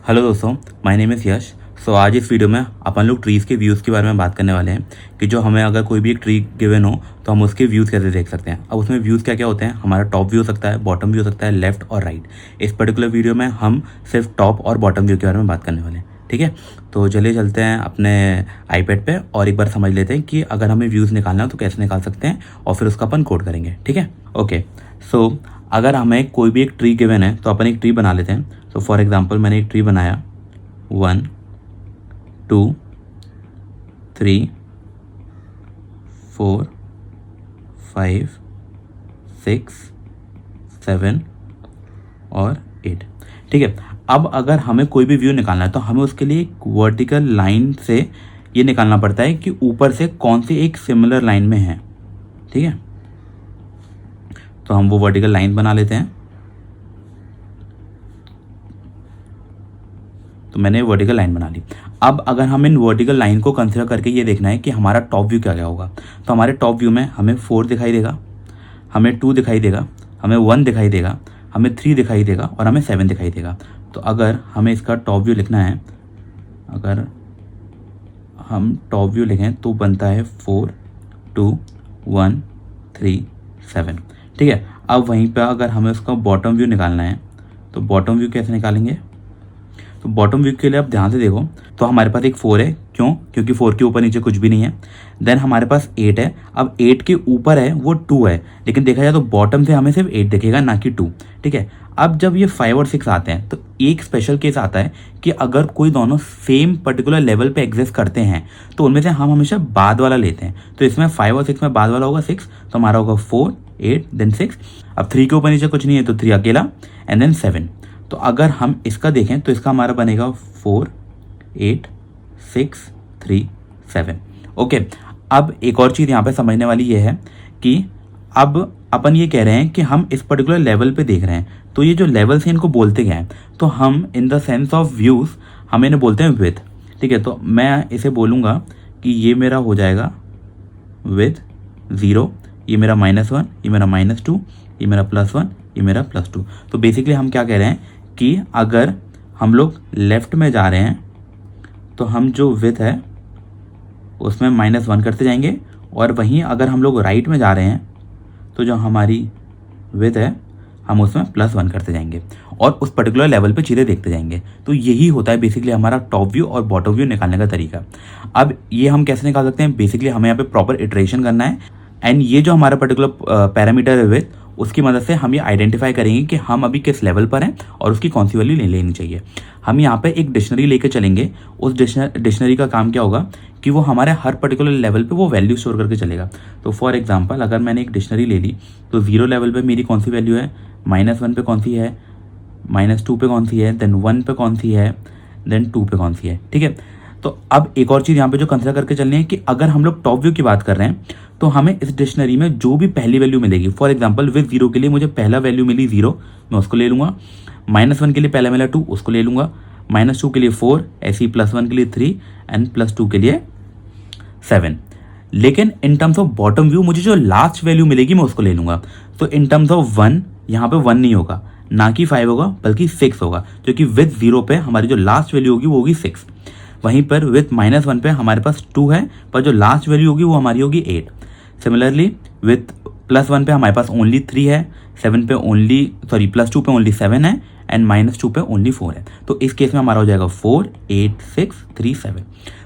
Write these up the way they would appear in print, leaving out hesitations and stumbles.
Hello दोस्तों, my name is यश। सो आज इस वीडियो में अपन लोग ट्रीज़ के व्यूज़ के बारे में बात करने वाले हैं कि जो हमें अगर कोई भी एक ट्री गिवन हो तो हम उसके व्यूज़ कैसे देख सकते हैं। अब उसमें व्यूज़ क्या क्या होते हैं, हमारा टॉप व्यू हो सकता है, बॉटम व्यू हो सकता है, लेफ्ट और राइट। इस पर्टिकुलर वीडियो में हम सिर्फ टॉप और बॉटम व्यू के बारे में बात करने वाले हैं। ठीक है, तो चलिए चलते हैं अपने आईपैड पे और एक बार समझ लेते हैं कि अगर हमें व्यूज़ निकालना हो तो कैसे निकाल सकते हैं और फिर उसका अपन कोड करेंगे। ठीक है, ओके। सो अगर हमें कोई भी एक ट्री गिवन है तो अपन एक ट्री बना लेते हैं। तो फॉर एग्जाम्पल मैंने एक ट्री बनाया 1 2 3 4 5 6 7 और 8। ठीक है, अब अगर हमें कोई भी व्यू निकालना है तो हमें उसके लिए एक वर्टिकल लाइन से ये निकालना पड़ता है कि ऊपर से कौन सी एक सिमिलर लाइन में है। ठीक है, तो हम वो वर्टिकल लाइन बना लेते हैं। तो मैंने वर्टिकल लाइन बना ली। अब अगर हम इन वर्टिकल लाइन को कंसिडर करके ये देखना है कि हमारा टॉप व्यू क्या क्या होगा, तो हमारे टॉप व्यू में हमें 4 दिखाई देगा, हमें 2 दिखाई देगा, हमें 1 दिखाई देगा, हमें 3 दिखाई देगा और हमें 7 दिखाई देगा। तो अगर हमें इसका टॉप व्यू लिखना है, अगर हम टॉप व्यू लिखें तो बनता है 4 2 1 3 7। ठीक है, अब वहीं पर अगर हमें उसका बॉटम व्यू निकालना है तो बॉटम व्यू कैसे निकालेंगे। तो बॉटम व्यू के लिए आप ध्यान से देखो, तो हमारे पास एक 4 है, क्यों? क्योंकि 4 के ऊपर नीचे कुछ भी नहीं है। देन हमारे पास 8 है। अब 8 के ऊपर है वो 2 है, लेकिन देखा जाए तो बॉटम से हमें सिर्फ 8 दिखेगा, ना कि 2। ठीक है, अब जब ये 5 और 6 आते हैं तो एक स्पेशल केस आता है कि अगर कोई दोनों सेम पर्टिकुलर लेवल पे एग्जिस्ट करते हैं तो उनमें से हम हमेशा बाद वाला लेते हैं। तो इसमें 5 और 6 में बाद वाला होगा 6, तो हमारा होगा 4 8 देन 6। अब 3 के ऊपर नीचे कुछ नहीं है तो 3 अकेला एंड देन 7। तो अगर हम इसका देखें तो इसका हमारा बनेगा 4 8 6 3 7। ओके, अब एक और चीज़ यहाँ पे समझने वाली ये है कि अब अपन ये कह रहे हैं कि हम इस पर्टिकुलर लेवल पे देख रहे हैं, तो ये जो लेवल्स हैं इनको बोलते क्या हैं, तो हम in the sense of views हम इन्हें बोलते हैं विथ। ठीक है, तो मैं इसे बोलूँगा कि ये मेरा हो जाएगा विथ 0, ये मेरा -1, ये मेरा -2, ये मेरा +1, ये मेरा +2। तो बेसिकली हम क्या कह रहे हैं कि अगर हम लोग लेफ़्ट में जा रहे हैं तो हम जो विथ है उसमें -1 करते जाएंगे, और वहीं अगर हम लोग राइट में जा रहे हैं तो जो हमारी विथ है हम उसमें +1 करते जाएंगे और उस पर्टिकुलर लेवल पे चीज़ें देखते जाएंगे। तो यही होता है बेसिकली हमारा टॉप व्यू और बॉटम व्यू निकालने का तरीका। अब ये हम कैसे निकाल सकते हैं, बेसिकली हमें यहाँ पे प्रॉपर इटरेशन करना है, एंड ये जो हमारा पर्टिकुलर पैरामीटर है विथ, उसकी मदद से हम ये आइडेंटिफाई करेंगे कि हम अभी किस लेवल पर हैं और उसकी कौन सी वैल्यू लेनी चाहिए। हम यहाँ पे एक डिक्शनरी लेके चलेंगे। उस डिक्शनरी का काम क्या होगा कि वो हमारे हर पर्टिकुलर लेवल पे वो वैल्यू स्टोर करके चलेगा। तो फॉर एग्जांपल अगर मैंने एक डिक्शनरी ले ली तो 0 लेवल पे मेरी कौन सी वैल्यू है, -1 पे कौन सी है, -2 पे कौन सी है, देन 1 पे कौन सी है, देन 2 पे कौन सी है। ठीक है, तो अब एक और चीज़ यहाँ पे जो कंसिडर करके चलनी है कि अगर हम लोग टॉप व्यू की बात कर रहे हैं तो हमें इस डिक्शनरी में जो भी पहली वैल्यू मिलेगी, फॉर एग्जांपल विथ 0 के लिए मुझे पहला वैल्यू मिली 0, मैं उसको ले लूँगा। -1 के लिए पहला मिला 2, उसको ले लूँगा। -2 के लिए 4, ऐसे ही +1 के लिए 3 एंड +2 के लिए 7। लेकिन in terms of bottom view मुझे जो लास्ट वैल्यू मिलेगी मैं उसको ले लूँगा। तो इन टर्म्स ऑफ 1 यहाँ पे 1 नहीं होगा, ना कि 5 होगा, बल्कि 6 होगा, क्योंकि विथ 0 पे हमारी जो लास्ट वैल्यू होगी वो होगी 6। वहीं पर विथ -1 पे हमारे पास 2 है, पर जो लास्ट वैल्यू होगी वो हमारी होगी 8। सिमिलरली विथ +1 पे हमारे पास ओनली 3 है, +2 पे ओनली 7 है एंड -2 पे ओनली 4 है। तो इस केस में हमारा हो जाएगा 4 8 6 3 7।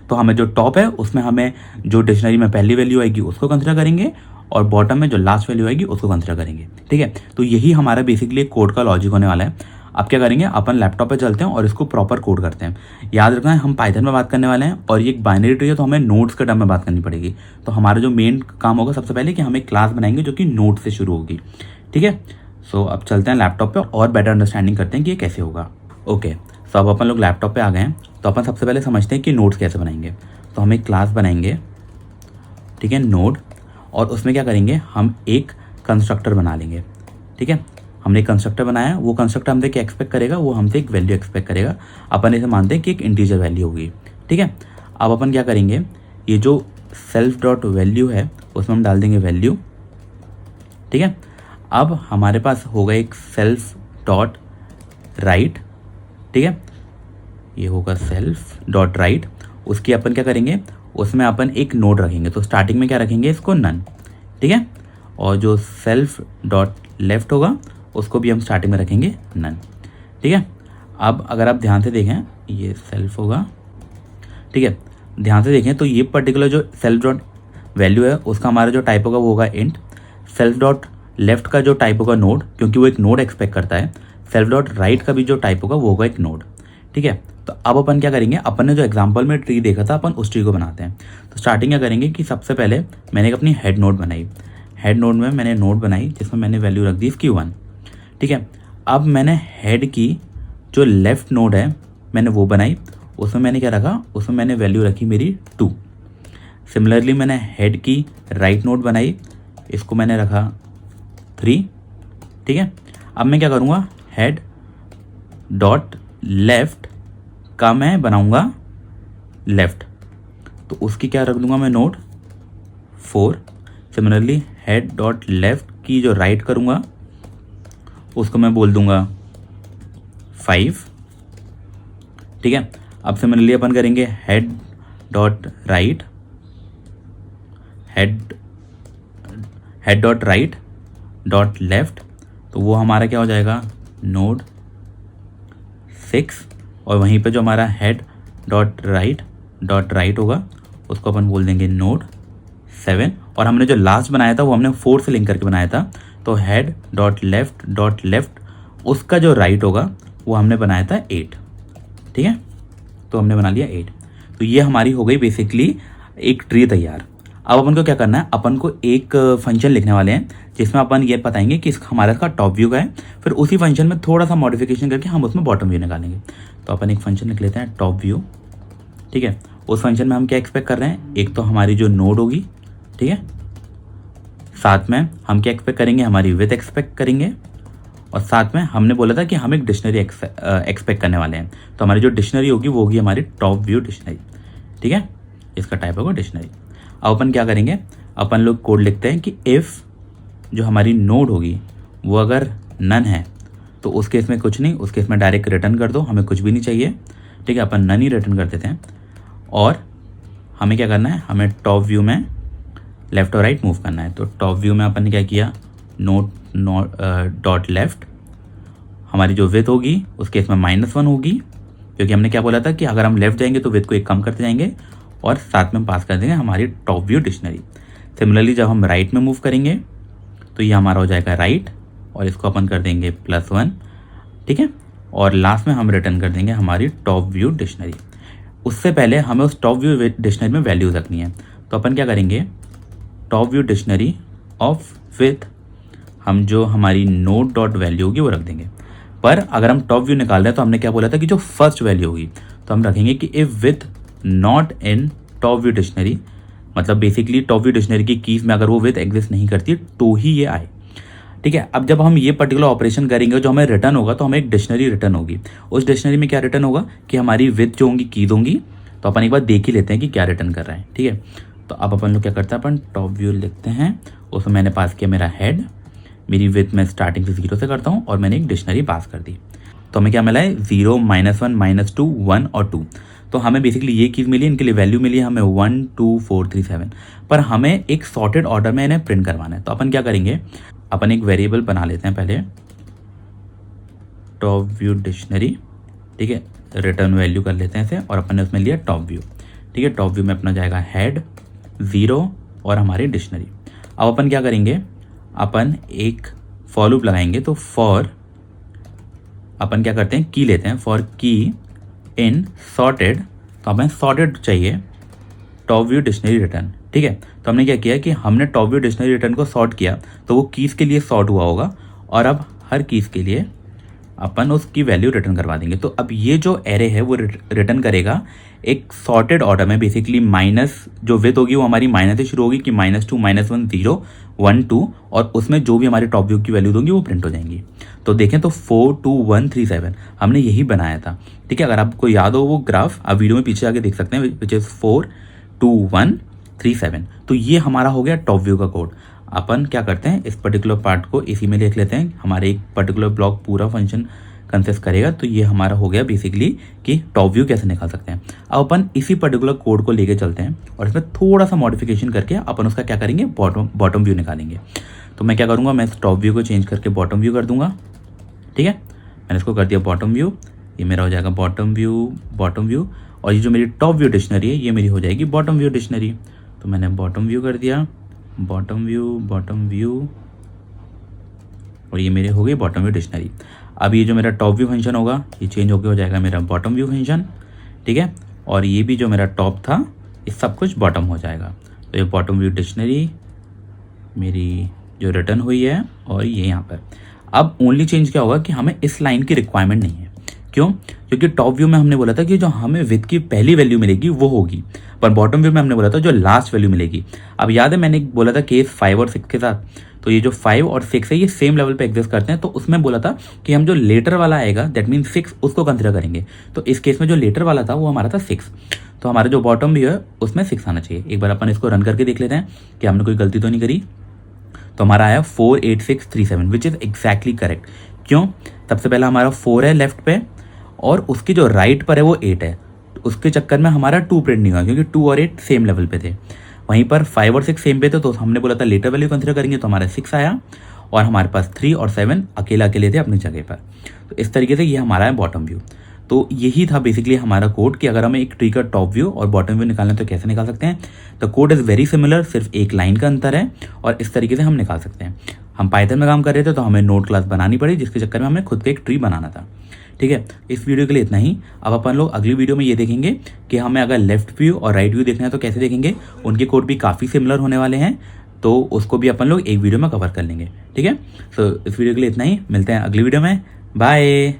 तो हमें जो टॉप है उसमें हमें जो डिक्शनरी में पहली वैल्यू आएगी उसको कंसिडर करेंगे और बॉटम में जो लास्ट वैल्यू आएगी उसको कंसिडर करेंगे। ठीक है, तो यही हमारा बेसिकली कोड का लॉजिक होने वाला है। अब क्या करेंगे, अपन लैपटॉप पे चलते हैं और इसको प्रॉपर कोड करते हैं। याद रखना है हम पाइथन में बात करने वाले हैं और ये एक बाइनरी ट्री है, तो हमें नोड्स के टर्म में बात करनी पड़ेगी। तो हमारा जो मेन काम होगा सबसे पहले कि हम एक क्लास बनाएंगे जो कि नोड से शुरू होगी। ठीक है, सो अब चलते हैं लैपटॉप पे और बेटर अंडरस्टैंडिंग करते हैं कि ये कैसे होगा। ओके, सो अब अपन लोग लैपटॉप पे आ गए हैं, तो अपन सबसे पहले समझते हैं कि नोड्स कैसे बनाएंगे। तो हम एक क्लास बनाएंगे, ठीक है, नोड, और उसमें क्या करेंगे, हम एक कंस्ट्रक्टर बना लेंगे। ठीक है, हमने एक कंस्ट्रक्टर बनाया, वो कंस्ट्रक्टर हमसे क्या एक्सपेक्ट करेगा, वो हमसे एक वैल्यू एक्सपेक्ट करेगा। अपन इसे मानते हैं कि एक इंटीजर वैल्यू होगी। ठीक है, अब अपन क्या करेंगे, ये जो सेल्फ डॉट वैल्यू है उसमें हम डाल देंगे वैल्यू। ठीक है, अब हमारे पास होगा एक सेल्फ डॉट राइट। ठीक है, ये होगा सेल्फ डॉट राइट, उसकी अपन क्या करेंगे, उसमें अपन एक नोड रखेंगे, तो स्टार्टिंग में क्या रखेंगे, इसको नन, ठीक है। और जो सेल्फ डॉट लेफ्ट होगा उसको भी हम स्टार्टिंग में रखेंगे नन, ठीक है। अब अगर आप ध्यान से देखें, ये सेल्फ होगा, ठीक है, ध्यान से देखें तो ये पर्टिकुलर जो सेल्फ डॉट वैल्यू है उसका हमारा जो टाइप होगा वो होगा इंट, सेल्फ डॉट लेफ्ट का जो टाइप होगा नोड, क्योंकि वो एक नोड एक्सपेक्ट करता है, सेल्फ डॉट राइट का भी जो टाइप होगा वो होगा एक नोड, ठीक है। तो अब अपन क्या करेंगे, अपन ने जो एग्जांपल में ट्री देखा था अपन उस ट्री को बनाते हैं। तो स्टार्टिंग क्या करेंगे कि सबसे पहले मैंने एक अपनी हेड नोड बनाई, हेड नोड में मैंने नोड बनाई जिसमें मैंने वैल्यू रख दी इसकी 1, ठीक है। अब मैंने हेड की जो लेफ्ट नोड है मैंने वो बनाई, उसमें मैंने क्या रखा, उसमें मैंने वैल्यू रखी मेरी 2। सिमिलरली मैंने हेड की राइट नोड बनाई, इसको मैंने रखा 3, ठीक है। अब मैं क्या करूँगा, हेड डॉट लेफ्ट का मैं बनाऊँगा लेफ्ट, तो उसकी क्या रख दूँगा मैं node 4। Similarly head dot left की जो राइट करूँगा उसको मैं बोल दूँगा 5, ठीक है। अब सिमिलरली अपन करेंगे head dot right, head dot right dot left, तो वो हमारा क्या हो जाएगा नोड 6, और वहीं पे जो हमारा हेड डॉट राइट होगा उसको अपन बोल देंगे नोड 7, और हमने जो लास्ट बनाया था वो हमने 4 से लिंक करके बनाया था, तो हेड डॉट लेफ्ट उसका जो राइट होगा वो हमने बनाया था 8, ठीक है। तो हमने बना लिया 8, तो ये हमारी हो गई बेसिकली एक ट्री तैयार। अब अपन को क्या करना है, अपन को एक फंक्शन लिखने वाले हैं जिसमें अपन ये बताएंगे कि हमारा इसका टॉप व्यू का है, फिर उसी फंक्शन में थोड़ा सा मॉडिफिकेशन करके हम उसमें बॉटम व्यू निकालेंगे। तो अपन एक फंक्शन लिख लेते हैं टॉप व्यू, ठीक है। उस फंक्शन में हम क्या एक्सपेक्ट कर रहे हैं, एक तो हमारी जो नोड होगी, ठीक है, साथ में हम क्या एक्सपेक्ट करेंगे, हमारी विड्थ एक्सपेक्ट करेंगे, और साथ में हमने बोला था कि हम एक डिक्शनरी एक्सपेक्ट करने वाले हैं, तो हमारी जो डिक्शनरी होगी वो होगी हमारी टॉप व्यू डिक्शनरी, ठीक है, इसका टाइप होगा डिक्शनरी। अब अपन क्या करेंगे, अपन लोग कोड लिखते हैं कि इफ़ जो हमारी नोड होगी वो अगर नन है तो उस केस में कुछ नहीं, उस केस में डायरेक्ट रिटर्न कर दो, हमें कुछ भी नहीं चाहिए, ठीक है, अपन नन ही रिटर्न कर देते हैं। और हमें क्या करना है, हमें टॉप व्यू में लेफ़्ट और राइट मूव करना है। तो टॉप व्यू में अपन ने क्या किया, नोड डॉट लेफ्ट, हमारी जो विड्थ होगी उस केस में -1 होगी, क्योंकि हमने क्या बोला था कि अगर हम लेफ्ट जाएंगे तो विड्थ को एक कम करते जाएंगे, और साथ में पास कर देंगे हमारी टॉप व्यू डिक्शनरी। सिमिलरली जब हम राइट में मूव करेंगे तो ये हमारा हो जाएगा राइट, और इसको अपन कर देंगे +1, ठीक है, और लास्ट में हम रिटर्न कर देंगे हमारी टॉप व्यू डिक्शनरी। उससे पहले हमें उस टॉप व्यू डिक्शनरी में वैल्यूज रखनी है, तो अपन क्या करेंगे, top view dictionary of with, हम जो हमारी नोड डॉट वैल्यू होगी वो रख देंगे। पर अगर हम टॉप व्यू निकाल रहे हैं तो हमने क्या बोला था कि जो फर्स्ट वैल्यू होगी तो हम रखेंगे कि if with not in top view dictionary, मतलब बेसिकली टॉप व्यू डिक्शनरी की कीज में अगर वो विथ एग्जिस्ट नहीं करती तो ही ये आए, ठीक है। अब जब हम ये पर्टिकुलर ऑपरेशन करेंगे जो हमें रिटर्न होगा तो हमें एक डिक्शनरी रिटर्न होगी, उस डिक्शनरी में क्या रिटर्न होगा कि हमारी विथ जो होंगी कीज होंगी, तो अपन एक बार देख ही लेते हैं कि क्या रिटर्न कर रहा है, ठीक है। तो अब अपन लोग क्या करते हैं, अपन टॉप व्यू लिखते हैं, उसमें मैंने पास किया मेरा हेड, मेरी विथ मैं स्टार्टिंग से 0 से करता हूँ, और मैंने एक डिक्शनरी पास कर दी, तो हमें क्या मिला है 0, -1, -2, 1 और 2। तो हमें बेसिकली ये चीज़ मिली, इनके लिए वैल्यू मिली है हमें 1, 2, 4, 3, 7, पर हमें एक सॉर्टेड ऑर्डर में इन्हें प्रिंट करवाना है। तो अपन क्या करेंगे, अपन एक वेरिएबल बना लेते हैं पहले, टॉप व्यू डिक्शनरी, ठीक है, रिटर्न वैल्यू कर लेते हैं इसे, और अपन ने उसमें लिया टॉप व्यू, ठीक है। टॉप व्यू में अपना जाएगा हेड 0 और हमारी डिक्शनरी। अब अपन क्या करेंगे, अपन एक फॉर लूप लगाएंगे, तो फॉर अपन क्या करते हैं, की लेते हैं, फॉर की इन सॉर्टेड, तो हमें सॉर्टेड चाहिए टॉप व्यू डिक्शनरी रिटर्न, ठीक है। तो हमने क्या किया कि हमने टॉप व्यू डिक्शनरी रिटर्न को सॉर्ट किया, तो वो कीज़ के लिए सॉर्ट हुआ होगा, और अब हर कीज़ के लिए अपन उसकी वैल्यू रिटर्न करवा देंगे। तो अब ये जो एरे है वो रिटर्न करेगा एक सॉर्टेड ऑर्डर में, बेसिकली माइनस जो विथ होगी वो हमारी माइनस से शुरू होगी कि -2, -1, 0, 1, 2, और उसमें जो भी हमारी टॉप व्यू की वैल्यूज होंगी वो प्रिंट हो जाएंगी। तो देखें तो 4, 2, 1, 3, 7 हमने यही बनाया था, ठीक है। अगर आपको याद हो वो ग्राफ आप वीडियो में पीछे आके देख सकते हैं, विच इज़ 4, 2, 1, 3, 7। तो ये हमारा हो गया टॉप व्यू का कोड। अपन क्या करते हैं, इस पर्टिकुलर पार्ट को इसी में लिख लेते हैं, हमारे एक पर्टिकुलर ब्लॉक पूरा फंक्शन कंसिस्ट करेगा। तो ये हमारा हो गया बेसिकली कि टॉप व्यू कैसे निकाल सकते हैं। अब अपन इसी पर्टिकुलर कोड को लेके चलते हैं और इसमें थोड़ा सा मॉडिफिकेशन करके अपन उसका क्या करेंगे, बॉटम व्यू निकालेंगे। तो मैं क्या करूँगा, मैं इस टॉप व्यू को चेंज करके बॉटम व्यू कर दूंगा। ठीक है, मैंने इसको कर दिया बॉटम व्यू, ये मेरा हो जाएगा बॉटम व्यू। और ये जो मेरी टॉप व्यू डिक्शनरी है ये मेरी हो जाएगी बॉटम व्यू डिक्शनरी। तो मैंने बॉटम व्यू कर दिया, बॉटम व्यू, और ये मेरे हो गई बॉटम व्यू डिक्शनरी। अब ये जो मेरा टॉप व्यू फंक्शन होगा ये चेंज होकर हो जाएगा मेरा बॉटम व्यू फंक्शन। ठीक है, और ये भी जो मेरा टॉप था ये सब कुछ बॉटम हो जाएगा। तो ये बॉटम व्यू डिक्शनरी मेरी जो रिटर्न हुई है, और ये यहाँ पर अब ओनली चेंज क्या होगा कि हमें इस लाइन की रिक्वायरमेंट नहीं है। क्यों? क्योंकि टॉप व्यू में हमने बोला था कि जो हमें विथ की पहली वैल्यू मिलेगी वो होगी, पर बॉटम व्यू में हमने बोला था जो लास्ट वैल्यू मिलेगी। अब याद है मैंने बोला था केस 5 और 6 के साथ, तो ये जो 5 और 6 है ये सेम लेवल पे एग्जिस्ट करते हैं। तो उसमें बोला था कि हम जो लेटर वाला आएगा दैट मीन 6 उसको कंसिडर करेंगे। तो इस केस में जो लेटर वाला था वो हमारा था 6, तो हमारा जो बॉटम व्यू है उसमें 6 आना चाहिए। एक बार अपन इसको रन करके देख लेते हैं कि हमने कोई गलती तो नहीं करी। तो हमारा आया 48637 विच इज़ एग्जैक्टली करेक्ट। क्यों? सबसे पहला हमारा 4 है लेफ्ट पे, और उसकी जो राइट पर है वो 8 है। उसके चक्कर में हमारा 2 प्रिंट नहीं हुआ क्योंकि 2 और 8 सेम लेवल पे थे। वहीं पर 5 और 6 सेम पे थे, तो हमने बोला था लेटर वैल्यू कंसिडर करेंगे, तो हमारा 6 आया, और हमारे पास 3 और 7 अकेले थे अपनी जगह पर। तो इस तरीके से ये हमारा है बॉटम व्यू। तो यही था बेसिकली हमारा कोड कि अगर हमें एक ट्री का टॉप व्यू और बॉटम व्यू निकालना है तो कैसे निकाल सकते हैं। The code is very similar, सिर्फ एक लाइन का अंतर है, और इस तरीके से हम निकाल सकते हैं। हम पाइथन में काम कर रहे थे तो हमें नोड क्लास बनानी पड़ी, जिसके चक्कर में हमें खुद का एक ट्री बनाना था। ठीक है, इस वीडियो के लिए इतना ही। अब अपन लोग अगली वीडियो में ये देखेंगे कि हमें अगर लेफ्ट व्यू और राइट व्यू देखना है तो कैसे देखेंगे। उनके कोड भी काफ़ी सिमिलर होने वाले हैं, तो उसको भी अपन लोग एक वीडियो में कवर कर लेंगे। ठीक है, तो इस वीडियो के लिए इतना ही, मिलते हैं अगली वीडियो में, बाय।